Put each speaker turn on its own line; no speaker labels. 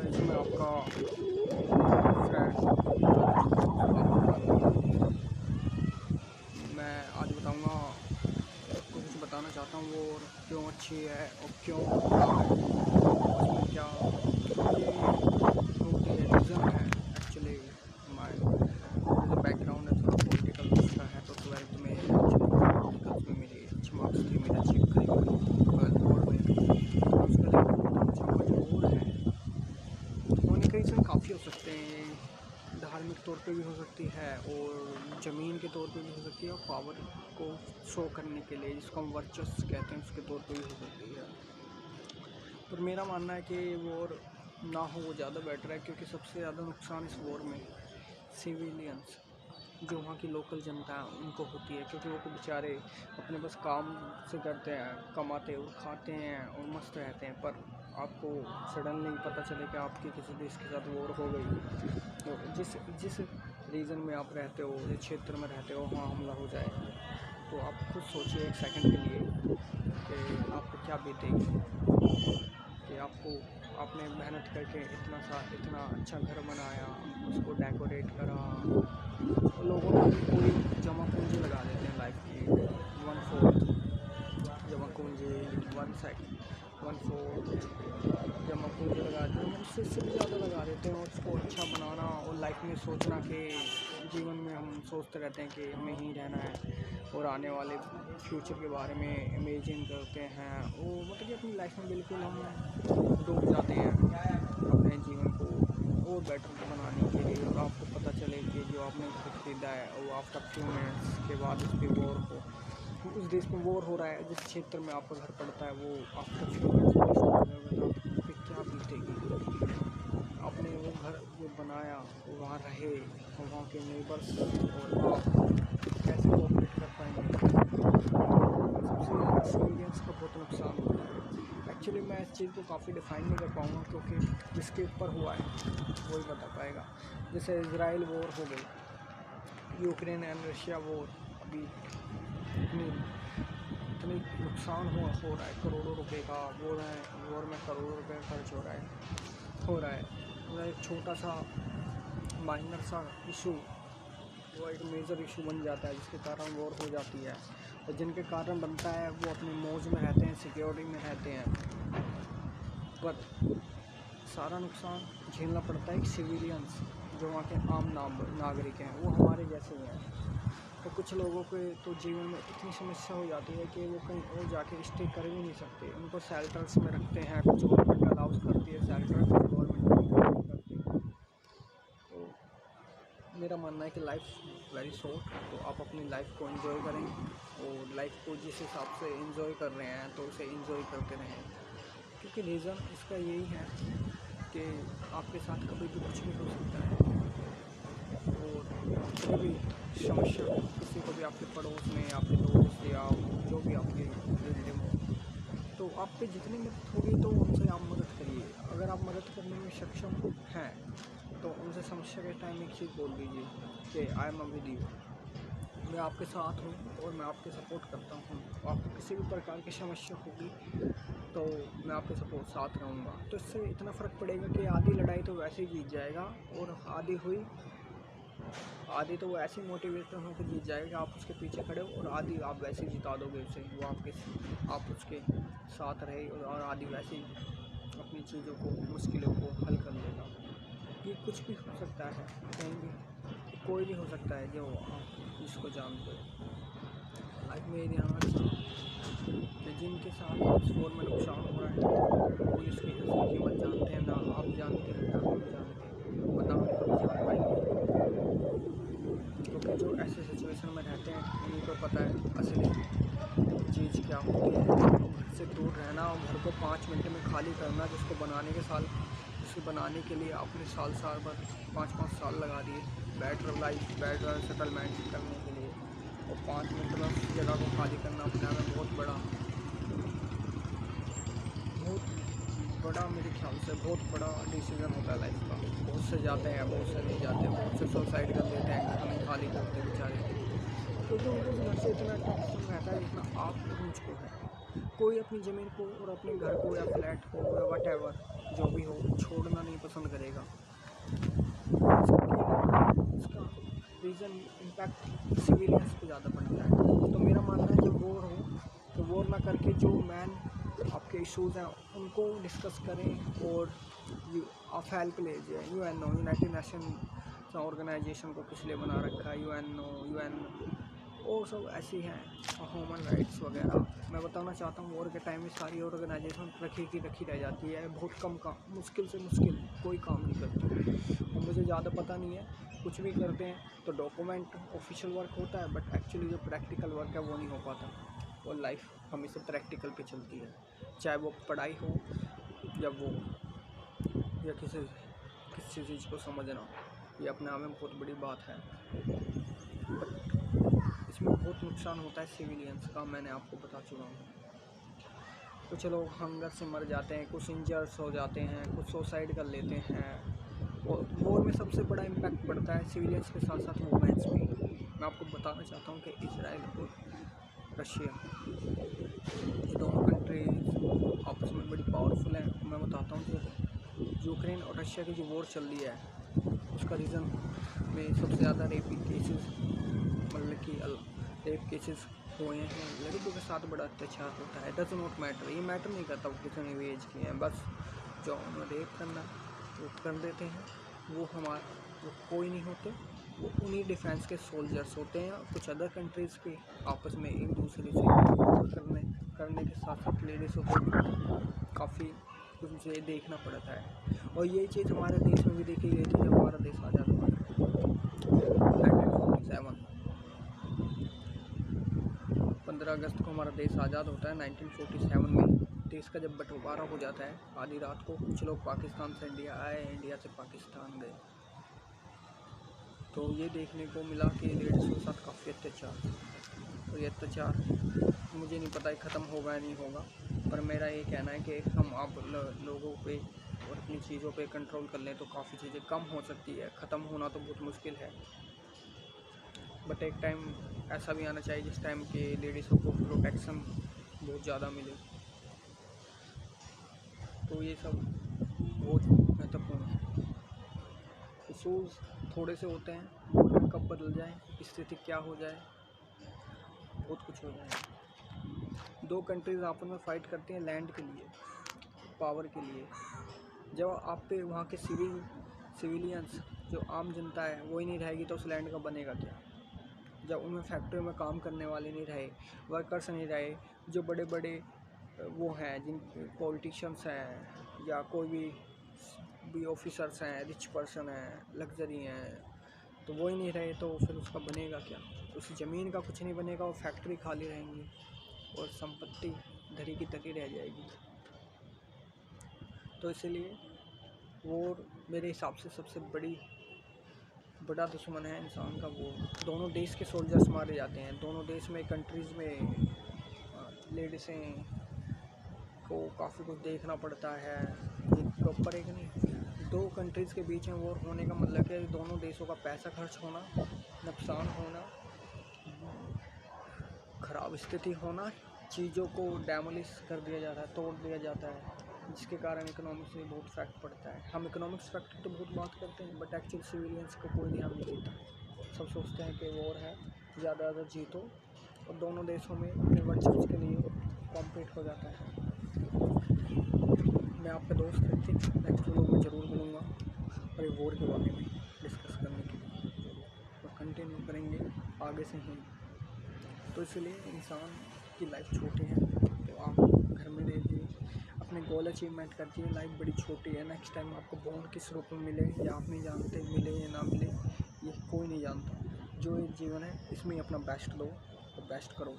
इसमें आपका फ्रेंड। मैं आज बताऊंगा, कुछ बताना चाहता हूँ वो क्यों अच्छी है और क्यों बुरा है, उसमें क्या ये होती है, रीज़न है। एक्चुअली माय जो बैकग्राउंड है थोड़ा पॉलिटिकल का है, तो 12th में पॉलिटिकल्स में मेरी अच्छी मार्क्स थी, मेरे अचीव करी 12th बोर्ड में। और उसका लेकिन अच्छा मजबूर है, होने के रीज़न काफ़ी हो सकते हैं। धार्मिक तौर पे भी हो सकती है और ज़मीन के तौर पे भी हो सकती है और पावर को शो करने के लिए, जिसको हम वर्चस्व कहते हैं, उसके तौर पे भी हो सकती है। पर मेरा मानना है कि वॉर ना हो वो ज़्यादा बेटर है, क्योंकि सबसे ज़्यादा नुकसान इस वॉर में सिविलियंस, जो वहाँ की लोकल जनता है, उनको होती है। क्योंकि वो बेचारे अपने बस काम से करते हैं, कमाते और खाते हैं और मस्त रहते हैं, पर आपको सडनली पता चले कि आपके किसी देश के साथ वॉर हो गई, तो जिस जिस रीजन में आप रहते हो, जिस क्षेत्र में रहते हो, वहाँ हमला हो जाए, तो आप खुद सोचिए एक सेकंड के लिए कि आपको क्या बीतेगी। कि आपने मेहनत करके इतना अच्छा घर बनाया, उसको डेकोरेट करा, और लोगों ने पूरी जमा पूंजी लगा देते हैं लाइफ की, 1/4 जमा पूंजी, 1/4 जमा पूंजी लगा देते हैं, उससे भी ज़्यादा लगा देते हैं। और उसको अच्छा बनाना और लाइफ में सोचना कि जीवन में हम सोचते रहते हैं कि हमें ही रहना है, और आने वाले फ्यूचर के बारे में इमेजिन करते हैं। वो मतलब कि अपनी लाइफ में बिल्कुल हम डूब जाते हैं अपने जीवन को और बेटर बनाने के लिए। और आपको पता चले कि जो आपने घर खरीदा है वो आफ्टर फ्यू मिनट्स के बाद उस पर वॉर हो, उस देश में वॉर हो रहा है, जिस क्षेत्र में आपका घर पड़ता है वो आफ्टर फ्यू मिनट्स तो आप पे क्या बीतेगी। आपने वो घर जो बनाया वो वहाँ रहे, और वहाँ के नेबर्स और आप कैसे कोऑपरेट कर पाएंगे। सबसे ज़्यादा सिविलियंस का बहुत नुकसान होता है। एक्चुअली मैं इस चीज़ को काफ़ी डिफाइन नहीं कर पाऊँगा, क्योंकि जिसके ऊपर हुआ है वही बता पाएगा। जैसे इजराइल वॉर हो गई, यूक्रेन एंड रशिया वॉर, अभी इतनी नुकसान हो रहा है, करोड़ों रुपए का वॉर में करोड़ों रुपए खर्च हो रहा है। मतलब एक छोटा सा माइनर सा इशू वो एक मेजर इशू बन जाता है, जिसके कारण वॉर हो जाती है। और जिनके कारण बनता है वो अपनी मौज में रहते हैं, सिक्योरिटी में रहते हैं, पर सारा नुकसान झेलना पड़ता है एक सिविलियंस, जो वहाँ के आम नागरिक हैं, वो हमारे जैसे ही हैं। तो कुछ लोगों के तो जीवन में इतनी समस्या हो जाती है कि वो कहीं और जाके स्टे कर भी नहीं सकते, उनको शेल्टर्स में रखते हैं। कुछ गवर्नमेंट अलाउज करती है शेल्टर, कुछ गवर्नमेंट नहीं करती है। तो मेरा मानना है कि लाइफ वेरी शॉर्ट, तो आप अपनी लाइफ को एंजॉय करें, और लाइफ को जिस हिसाब से एंजॉय कर रहे हैं तो उसे एंजॉय करते रहें। क्योंकि रीज़न इसका यही है कि आपके साथ कभी भी कुछ भी हो सकता है, और कोई भी समस्या हो किसी को भी, आपके पड़ोस में, आपके दोस्त या जो भी आपके रिलेटिव हो, तो आप पे जितनी मदद होगी तो उनसे आप मदद करिए। अगर आप मदद करने में सक्षम हैं तो उनसे समस्या के टाइम एक चीज़ बोल दीजिए कि आई एम विद यू, मैं आपके साथ हूँ और मैं आपके सपोर्ट करता हूँ। आपको किसी भी प्रकार की समस्या होगी तो मैं आपके सपोर्ट साथ रहूँगा। तो इससे इतना फ़र्क पड़ेगा कि आधी लड़ाई तो वैसे ही जीत जाएगा, और आधी तो वो ऐसे मोटिवेशन होकर जीत जाएगा कि आप उसके पीछे खड़े हो, और आधी आप वैसे ही जिता दोगे उसे, वो आप उसके साथ रहे, और आधी वैसे ही अपनी चीज़ों को, मुश्किलों को हल कर लेगा। ये कुछ भी हो सकता है, कहीं भी कोई भी हो सकता है जो आप जिसको जानते हो। लाइफ में ये ध्यान रखना कि जिनके साथ इस वॉर में नुकसान हो रहा है वो इसकी असली कीमत जानते हैं, ना आप जानते हैं ना हम जानते, और ना हम कभी जान पाएंगे। क्योंकि जो ऐसे सिचुएशन में रहते हैं उन्हीं को पता है असली चीज़ क्या होती है। तो घर से दूर रहना और घर को 5 मिनट में खाली करना, जिसको बनाने के लिए आपने साल भर 5-5 साल लगा दिए बेटर लाइफ, बेटर सेटलमेंट करने के लिए, और 5 मिनट में उस जगह को खाली करना अपने आप में बहुत बड़ा मेरे ख्याल से बहुत बड़ा डिसीज़न होता है लाइफ का। बहुत से जाते हैं, बहुत से नहीं जाते, बहुत से सुसाइड कर लेते हैं, घर नहीं खाली करते बेचारे, क्योंकि उनको उस घर से इतना अट्रैक्शन रहता है जितना आप और मुझको है। कोई अपनी ज़मीन को और अपने घर को या फ्लैट को या वट एवर जो भी हो छोड़ना नहीं पसंद इम्पैक्ट सिविलियंस पे ज़्यादा पड़ता है। तो मेरा मानना है जब वॉर हो तो वॉर ना करके जो मैन आपके इश्यूज़ हैं उनको डिस्कस करें, और आप हेल्प लीजिए। यूएनओ, यूनाइटेड नेशन ऑर्गेनाइजेशन को किस लिए बना रखा है, यूएन और सब ऐसी हैं, ह्यूमन राइट्स वगैरह। मैं बताना चाहता हूँ वॉर के टाइम में सारी ऑर्गेनाइजेशन रखी रह जाती है, बहुत कम काम, मुश्किल से मुश्किल कोई काम नहीं करती। और मुझे ज़्यादा पता नहीं है, कुछ भी करते हैं तो डॉक्यूमेंट ऑफिशियल वर्क होता है, बट एक्चुअली जो प्रैक्टिकल वर्क है वो नहीं हो पाता। और लाइफ हमेशा प्रैक्टिकल पे चलती है, चाहे वो पढ़ाई हो या वो या किसी चीज़ को समझना, ये अपने आप में बहुत बड़ी बात है। बट इसमें बहुत नुकसान होता है सिविलियंस का, मैंने आपको बता चुका हूँ। कुछ लोग हंगर से मर जाते हैं, कुछ इंजर्स हो जाते हैं, कुछ सुसाइड कर लेते हैं। और वॉर में सबसे बड़ा इम्पैक्ट पड़ता है सिविलियंस के साथ साथ वुमेन्स भी। मैं आपको बताना चाहता हूँ कि इजराइल और रशिया, ये दोनों कंट्रीज आपस में बड़ी पावरफुल हैं। मैं बताता हूँ कि यूक्रेन और रशिया की जो वॉर चल रही है उसका रीज़न में सबसे ज़्यादा रेप केसेस, मतलब कि रेप केसेस हुए हैं। लड़कियों के साथ बड़ा अत्याचार होता है। डज नॉट मैटर, ये मैटर नहीं करता वो कितने भी एज की हैं, बस जो उन्हें रेप करना वो कर देते हैं। वो कोई नहीं होते, वो उन्हीं डिफेंस के सोल्जर्स होते हैं। कुछ अदर कंट्रीज़ के आपस में एक दूसरे से करने के साथ साथ लेडीज़ों को काफ़ी कुछ मुझे देखना पड़ता है। और ये चीज़ हमारे देश में भी देखी गई थी जब हमारा देश आज़ाद हुआ 1947। 15 अगस्त को हमारा देश आज़ाद होता है 1947 में। देश का जब बंटवारा हो जाता है आधी रात को, कुछ लोग पाकिस्तान से इंडिया आए, इंडिया से पाकिस्तान गए, तो ये देखने को मिला कि लेडीज़ के साथ काफ़ी अत्याचार। और ये अत्याचार मुझे नहीं पता ख़त्म होगा या नहीं होगा, पर मेरा ये कहना है कि हम आप लोगों पे और अपनी चीज़ों पे कंट्रोल कर लें तो काफ़ी चीज़ें कम हो सकती है। ख़त्म होना तो बहुत मुश्किल है, बट एक टाइम ऐसा भी आना चाहिए जिस टाइम के लेडीज़ों को प्रोटेक्शन बहुत ज़्यादा मिले। तो ये सब बहुत महत्वपूर्ण है। इशूज़ थोड़े से होते हैं, कब बदल जाए, स्थिति क्या हो जाए, बहुत कुछ हो जाए। दो कंट्रीज़ आपस में फ़ाइट करती हैं लैंड के लिए, पावर के लिए। जब आप पे वहाँ के सिविलियंस जो आम जनता है वो ही नहीं रहेगी तो उस लैंड का बनेगा क्या? जब उनमें फैक्ट्री में काम करने वाले नहीं रहे, वर्कर्स नहीं रहे, जो बड़े बड़े वो हैं जिन पॉलिटिशियंस हैं या कोई भी ऑफिसर्स हैं, रिच पर्सन हैं, लग्जरी हैं, तो वो ही नहीं रहे तो फिर उसका बनेगा क्या? उस ज़मीन का कुछ नहीं बनेगा, वो फैक्ट्री खाली रहेंगी और संपत्ति धरी की तरी रह जाएगी। तो इसलिए वॉर मेरे हिसाब से सबसे बड़ा दुश्मन है इंसान का। वो दोनों देश के सोल्जर्स मारे जाते हैं, दोनों देश में कंट्रीज़ में लेडीज़ें को काफ़ी कुछ देखना पड़ता है। ये प्रॉपर एक नहीं, दो कंट्रीज़ के बीच में वॉर होने का मतलब है दोनों देशों का पैसा खर्च होना, नुकसान होना, ख़राब स्थिति होना, चीज़ों को डैमोलिश कर दिया जाता है, तोड़ दिया जाता है, जिसके कारण इकोनॉमिक्स में बहुत इफेक्ट पड़ता है। हम इकोनॉमिक्स फैक्टर तो बहुत बात करते हैं, बट एक्चुअल सिविलियंस को कोई ध्यान नहीं देता। सब सोचते हैं कि वॉर है, ज़्यादा जीतो, और दोनों देशों में अपने वर्चस्व के लिए कॉम्पीट हो जाता है। मैं आपका दोस्त ऋतिक नेक्स्ट व्लॉग में ज़रूर मिलूँगा और ये वॉर के बारे में डिस्कस करने के लिए, और कंटिन्यू करेंगे आगे से ही। तो इसलिए इंसान की लाइफ छोटी है, तो आप घर में रहिए, अपने गोल अचीवमेंट करती लाइफ बड़ी छोटी है। नेक्स्ट टाइम आपको बॉन्ड किस रूप में मिले या आप नहीं जानते, मिले या ना मिले ये कोई नहीं जानता। जो एक जीवन है इसमें अपना बेस्ट दो और बेस्ट करो।